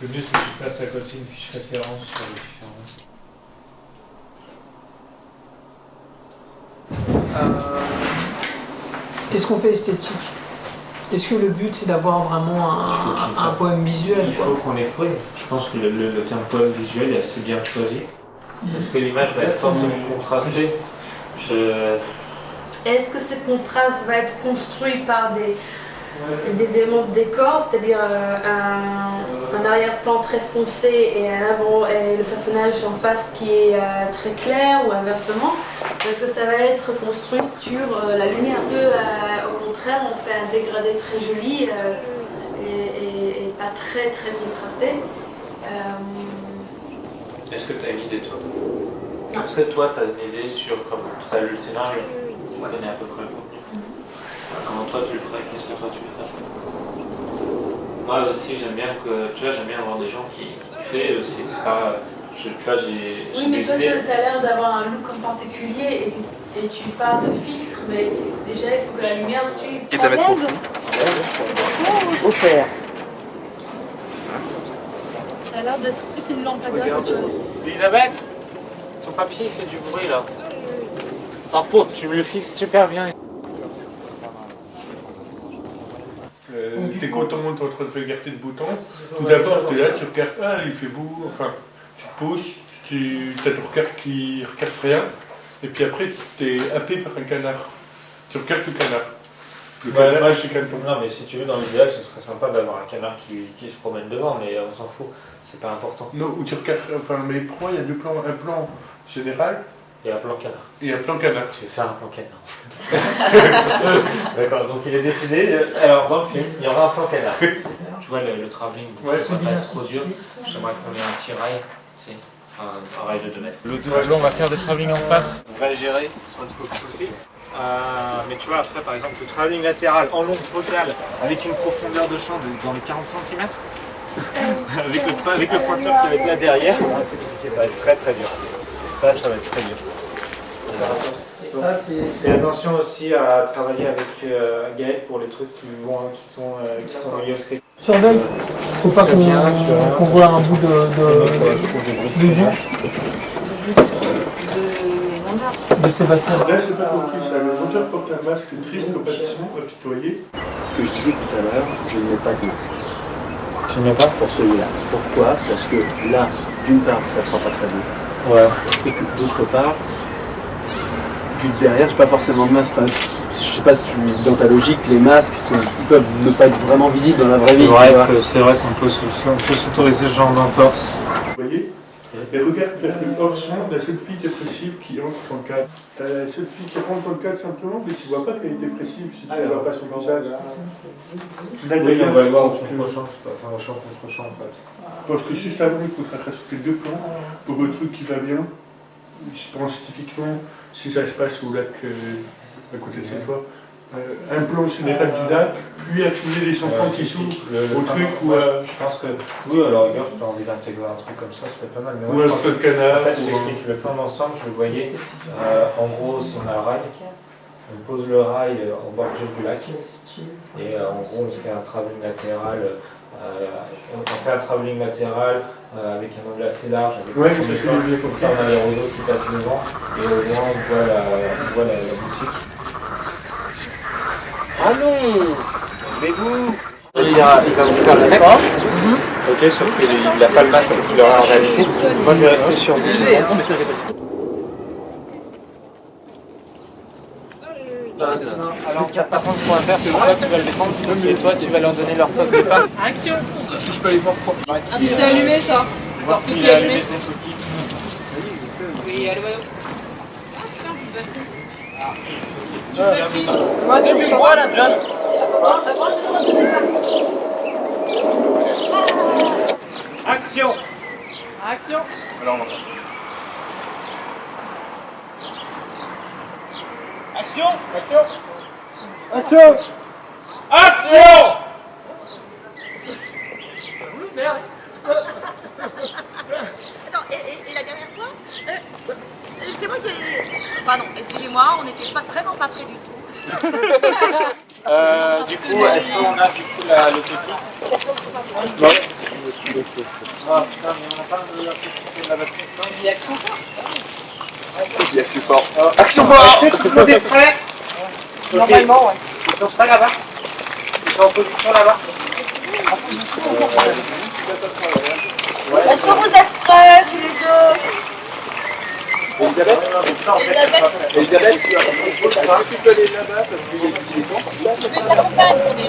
Le mieux, c'est que tu fasses à côté une fiche référence sur les différents. Qu'est-ce qu'on fait esthétique? Est-ce que le but c'est d'avoir vraiment un poème visuel? Il faut qu'on ait pris. Je pense que le terme poème visuel est assez bien choisi. Parce que l'image va être fortement contrastée. Est-ce que ce contraste va être construit par des éléments de décor, c'est-à-dire un arrière-plan très foncé et le personnage en face qui est très clair, ou inversement? Est-ce que ça va être construit sur la lumière? Est-ce que, au contraire, on fait un dégradé très joli et pas très très contrasté? Est-ce que tu as une idée, toi? Est-ce que toi, tu as une idée sur, comme tu as lu le scénario, tu connais à peu près le contenu? Comment toi tu le ferais? Qu'est-ce que toi tu le ferais? Moi aussi, j'aime bien j'aime bien avoir des gens qui créent aussi. C'est pas, tu vois, j'ai oui, mais toi, tu as l'air d'avoir un look en particulier et tu parles de filtre, mais déjà, il faut que la lumière suive. Et de la mettre au fond. Au fer. Ça a l'air d'être plus une lampadaire qu'autre chose. Elisabeth, ton papier il fait du bruit là. Sans faute, tu me le fixes super bien. T'es content, t'es en train de regarder le bouton. Tout d'abord, t'es là, tu regardes, ah, il fait beau, enfin, tu te poses, t'as ton regard qui regarde rien, et puis après, t'es happé par un canard. Tu regardes le canard. Le canard, moi, c'est canton. Non, mais si tu veux, dans l'idéal, ce serait sympa d'avoir un canard qui se promène devant, mais on s'en fout, c'est pas important. Non, où tu regardes, enfin, mais pour moi, il y a deux plans, un plan général Et un plan canard. et un plan canard. Je vais faire un plan canard. D'accord, donc il est décidé. Alors, dans le film, il y aura un plan canard. Tu vois, le travelling, ça va pas être trop dur. J'aimerais qu'on ait un petit rail, tu sais, enfin, un rail de 2 mètres. Le tableau, on va faire des travelling en face. On va le gérer sans trop de soucis. Mais tu vois, après, par exemple, le travelling latéral en longue focale avec une profondeur de champ dans les 40 cm. avec le pointeur qui va être là derrière, c'est compliqué, ça va être très très dur. Ça va être très dur. Et ça, c'est... Fais attention aussi à travailler avec Gaël pour les trucs qui sont liés au script. Surveille, faut pas qu'on voit un bout de jus de Sébastien. Là, c'est pas compris ça. Le monteur porte un masque triste, compatissement, apitoyé. Ce que je disais tout à l'heure, je ne mets pas de masque. Tu ne mets pas? Pour celui-là. Pourquoi? Parce que là, d'une part, ça ne sera pas très beau. Ouais. Et que d'autre part, vu de derrière, je n'ai pas forcément de masque. Enfin, je sais pas si dans ta logique, les masques ils peuvent ne pas être vraiment visibles dans la vraie vie. C'est vrai qu'on peut s'autoriser ce genre d'entorse. Vous voyez? Et regarde vers le hors-champ, la seule fille dépressive qui entre dans le cadre. T'as la seule fille qui rentre dans le cadre simplement, mais tu vois pas qu'elle est dépressive si tu ne vois pas son visage. Là, Oui, on va le voir au contre-champ, enfin au champ contre-champ en fait. Parce que juste avant, il faudra rajouter 2 plans pour le truc qui va bien. Je pense typiquement, si ça se passe au lac à côté de chez toi, un plan général du lac, puis affiner les enfants qui s'ouvrent au truc ou je pense que, oui, alors regarde, si tu as envie d'intégrer un truc comme ça serait pas mal. Mais ou un peu de canard. En fait, je t'explique le plan d'ensemble, je le voyais. En gros, si on a le rail, on pose le rail en bordure du lac, et en gros, on fait un travelling latéral. On fait un travelling latéral avec un angle assez large, avec ouais, comme ça on a les roseaux qui passent devant, et au loin on voit la boutique. Allons, levez-vous. Il va vous faire la tête. Ok, sauf qu'il n'a pas le masque qu'il aura en réalité. Moi je vais rester sur vous. Alors, par contre, ce qu'on va faire, c'est que toi, tu vas le défendre, et toi, tu vas leur donner leur top de pas. Action! Est-ce que je peux aller voir propre? Si c'est allumé ça! Voir Sorti s'il qui est est allumé allumé. son cookie. Oui, allô, allô. Ah putain, ouais, tu fais quoi là, John? Action! Action! Alors, on entend. Action! Action! Action! Action! Attends, et la dernière fois c'est moi qui... Pardon, excusez-moi, on n'était vraiment pas près du tout. Du coup, est-ce qu'on a du coup le cookie? Non. Ah putain, mais on a pas de la batterie. Il y a action fort. Il y a action fort. Action fort. Tout le monde est prêt? Normalement, ouais. Ils sont prêts là-bas? Ils sont en position là-bas? Est-ce que vous êtes prêts, tous les deux? Elisabeth, tu peux aller là-bas parce qu'il y a des gens. Je vais t'accompagner pour des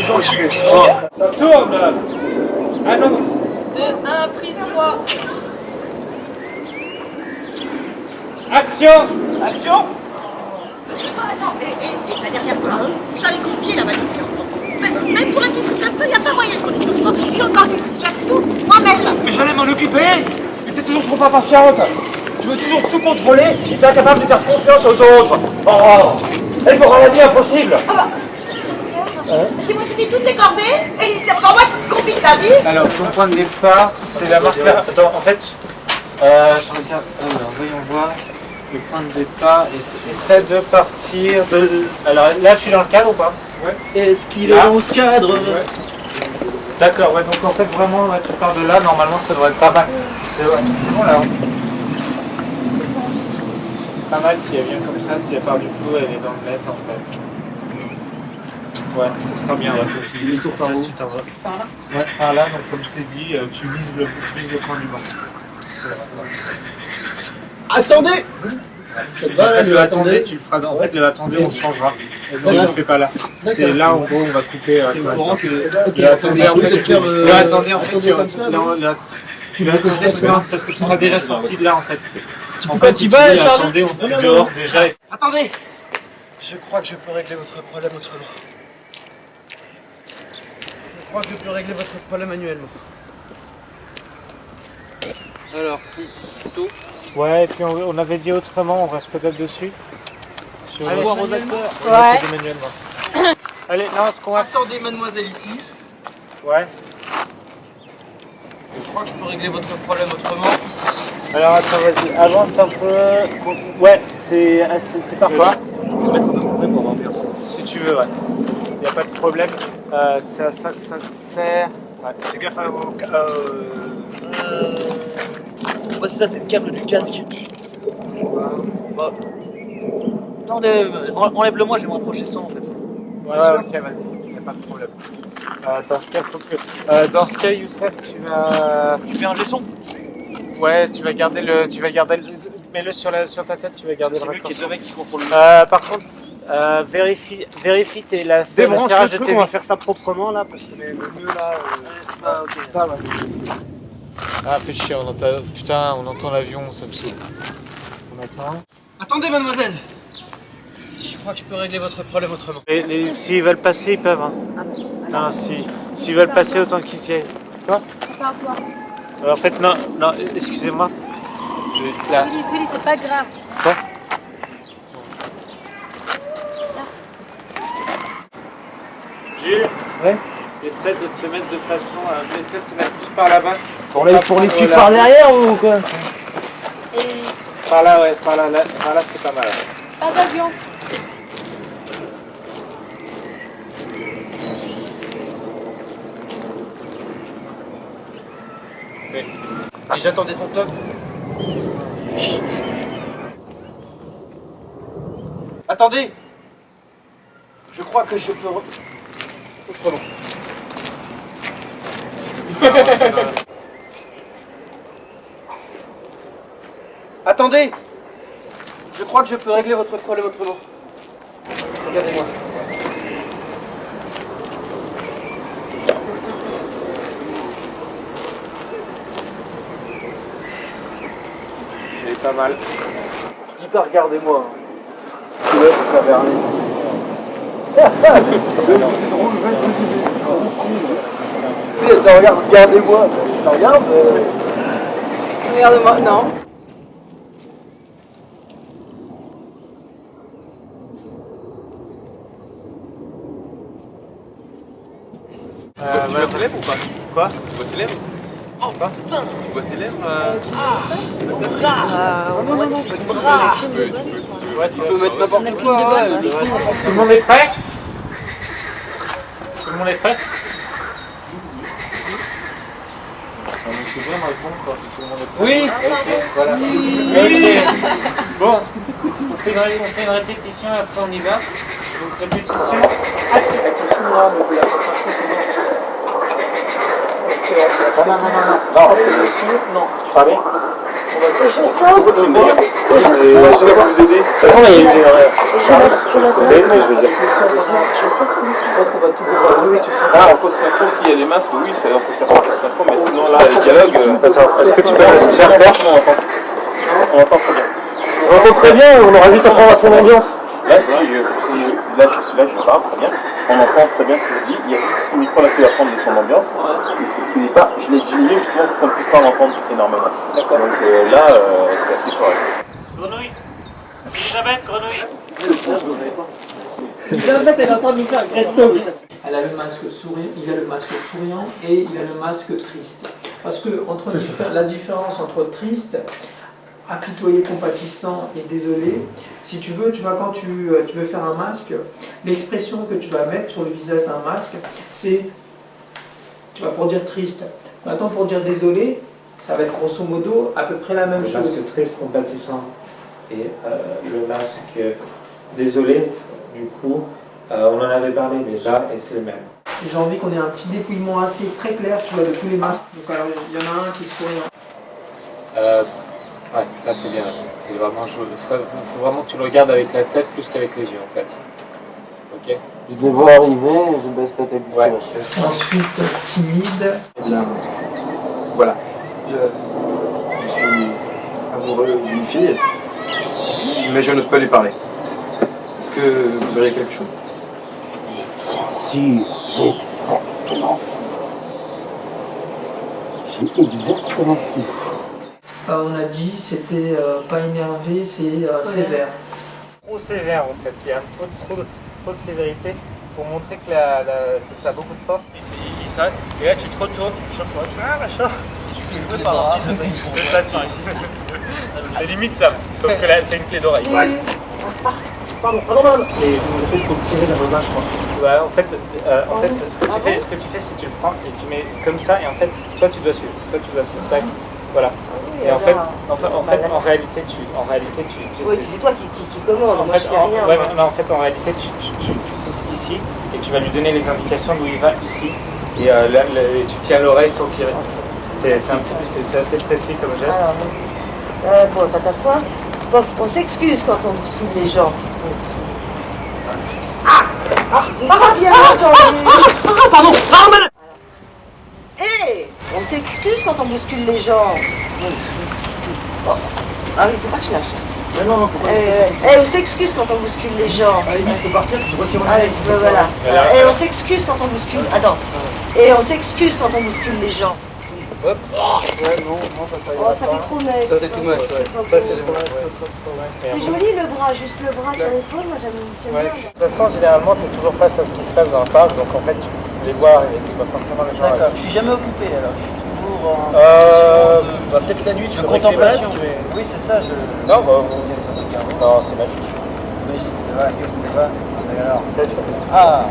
gens que je les entends. Ça tourne. Annonce. 2, 1, prise 3. Action. Action. Attends, et la dernière fois, je l'avais confié la valise. Même pour un petit truc comme ça, il n'y a pas moyen de connaître le droit. J'ai encore dû faire tout moi-même. Mais j'allais m'en occuper. Mais t'es toujours trop impatiente. Tu veux toujours tout contrôler et t'es incapable de faire confiance aux autres. Oh, elle me rend la vie impossible. Ah bah, ça c'est bien. C'est moi qui fais toutes les corvées et c'est encore moi qui complique ta vie. Alors, ton point de départ, c'est la marque là. Attends, en fait, je regarde. Alors, voyons voir. Le point de départ, essaie de partir de... Alors là, je suis dans le cadre ou pas? Ouais. Est-ce qu'il est dans le cadre? Ouais. D'accord, ouais, donc en fait, vraiment, ouais, tu pars de là, normalement, ça devrait être pas mal. C'est bon là. C'est pas mal si elle vient comme ça, si elle part du flou, elle est dans le net en fait. Ouais, ça sera bien. Ouais. Il est tour par où? Tu t'en vas. Par là? Ouais, par là, donc comme je t'ai dit, tu vises le point du banc. Attendez! Le attendez, tu le feras. En fait, le attendez, on le changera. On ne le fait pas là. C'est là, en gros, on va couper. Le attendez, en fait, tu vas parce que tu seras déjà sorti de là, en fait. En fait, tu vas, Charlie. On est dehors déjà. Attendez! Je crois que je peux régler votre problème autrement. Je crois que je peux régler votre problème manuellement. Alors, plutôt. Ouais, et puis on avait dit autrement, on reste peut-être dessus. Sur Allez, voir aux acteurs. Ouais. Allez, non, ce qu'on va... Attendez, mademoiselle, ici. Ouais. Je crois que je peux régler votre problème autrement ici. Alors attends, vas-y, avance un peu. Ouais, c'est parfait. Je vais mettre un peu de pour l'ambiance. Si tu veux, ouais. Y a pas de problème. Ça sert... Ouais. Fais gaffe au... Ouais, ça, c'est le câble du casque. Bah. Non, enlève-le-moi, je vais me rapprocher sans en fait. Ouais, ok, vas-y, y a pas de problème. Dans ce cas, faut que... dans ce cas, Youssef, tu vas... Tu fais un leçon. Ouais, tu vas garder le... Mets-le sur ta tête, tu vas garder C'est le mieux qu'il y ait deux mecs qui courent pour le Par contre, vérifie la débranche serrage le de truc, tes on va vis. faire ça proprement là, parce que le mieux là... Bah ok. Ça, ouais. Ah, fais chier, on entend l'avion, ça me saoule. On attend. Attendez, mademoiselle! Je crois que je peux régler votre problème autrement. S'ils veulent passer, ils peuvent. Hein. Non, s'ils veulent passer, autant qu'ils y aillent. Quoi? Parle-toi. En fait, non, excusez-moi. Là. Willy, c'est pas grave. Quoi? Jules? Ouais? Essaie de te mettre de façon à essaie de te mettre plus par là-bas. Pour les suivre par derrière ou quoi? Et Par là, ouais, par là c'est pas mal. pas d'avion. Et j'attendais ton top. Attendez! Je crois que je peux... Autrement. Attendez! Je crois que je peux régler votre problème autrement. Regardez-moi. C'est pas mal. Je dis pas regardez-moi. Tu vois, ça servait à rien. Tu sais, attends, regarde, regardez-moi. Je regarde. Regardez-moi, non. Tu vois ses lèvres ou pas? Quoi? Tu vois ses lèvres? Oh putain! Tu vois ses lèvres? Ouais, Tu peux mettre n'importe quoi. Tout le monde est prêt? Tout le monde est prêt? Je suis bien dans le fond quand tout le monde est prêt. Oui. Voilà. Oui. Bon, on fait une répétition et après on y va. Donc répétition. Avec le son là, mais la concentration c'est bon. Non, parce que le son, non. Pardon. Et je sors. Je vais vous aider. De toute façon, il y a une horaire. Je l'attends. Mais je veux dire. Je sors comme ça. Je pense qu'on va tout préparer. Ah, en post-synchro, s'il y a les masques, oui, ça on peut faire ça en post-synchro, mais sinon là, le dialogue. Attends, est-ce que tu peux faire clair? On entend très bien. On entend très bien, on aura juste à prendre à son ambiance. Là, là, je parle très bien. On entend très bien ce que je dis. Il y a juste ce micro là qui va prendre de son ambiance. Et il n'est pas, je l'ai diminué justement pour qu'on ne puisse pas l'entendre énormément. D'accord. Donc là, c'est assez correct. Grenouille. Elisabeth, grenouille. Elisabeth, elle est en train de nous faire un resto. Elle a le masque souriant, il a le masque souriant et il a le masque triste. Parce que la différence entre triste, apitoyé, compatissant et désolé, si tu veux, quand tu veux faire un masque, l'expression que tu vas mettre sur le visage d'un masque, c'est, tu vas pour dire triste. Maintenant pour dire désolé, ça va être grosso modo à peu près la même chose. Le masque triste, compatissant et le masque désolé, du coup, on en avait parlé déjà et c'est le même. J'ai envie qu'on ait un petit dépouillement assez très clair, tu vois, de tous les masques. Donc alors il y en a un qui sourit. Ouais, là c'est bien. C'est vraiment, faut vraiment que tu le regardes avec la tête plus qu'avec les yeux en fait. Ok. Je les vois arriver, je baisse la tête. Ouais. Ensuite timide. Là, voilà. Je suis amoureux d'une fille, mais je n'ose pas lui parler. Est-ce que vous auriez quelque chose? Bien sûr, j'ai exactement ce qu'il faut. On a dit c'était pas énervé, c'est sévère. Trop sévère en fait, il y a trop de sévérité pour montrer que ça a beaucoup de force. Il s'arrête, et là tu te retournes, tu le chopes, tu fais machin. Tu fais le par là. C'est ça, c'est limite ça, sauf que là c'est une clé d'oreille. Pardon. Et c'est le fait qu'il faut tirer la gommage, je crois. Ouais, en fait, ce que tu fais, c'est que tu le prends et tu mets comme ça, et en fait, toi tu dois suivre. Tac, voilà. Et en fait, en réalité, tu Oui, c'est toi qui commande, moi je fais rien. Ouais, mais en fait, en réalité, tu pousses ici et tu vas lui donner les indications d'où il va ici. Et là, tu tiens l'oreille sans tirer. C'est assez précis comme geste. Alors, bon, t'attends. On s'excuse quand on bouscule les gens. Bien entendu. Pardon. Hé, on s'excuse quand on bouscule les gens. Oh. Ah oui, il faut pas que je lâche. Non, faut pas. On s'excuse quand on bouscule les gens. Allez, je peux partir, je retire mon Allez, voilà. Et on s'excuse quand on bouscule. Attends. Et on s'excuse quand on bouscule les gens. Hop. Ouais, non, ça Oh, ça fait trop mec. Ça c'est tout moche, ouais. C'est joli le bras, juste le bras sur l'épaule, moi j'aime bien. De toute façon, généralement, tu es toujours face à ce qui se passe dans un parc, donc en fait, tu les vois arriver, tu vois forcément les gens arriver. Je suis jamais occupé alors, je suis toujours en Peut-être la nuit, tu de faudrait qu'il y ait contemplation. masque, mais... Oui, c'est ça. Non, non, c'est magique. Magique, c'est vrai. C'était quoi? C'est alors. C'est sûr. Ah.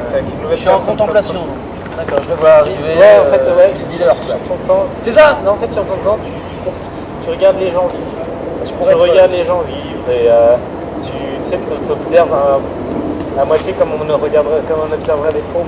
Tac. Je suis en contemplation. Donc. D'accord, je le vois arriver. Ouais, en fait, ouais, j'ai 10 heures. sur ton temps. C'est ça? Non, en fait, sur ton temps, tu regardes les gens vivre. Tu regardes les gens vivre et tu observes à moitié comme on observerait des fauves.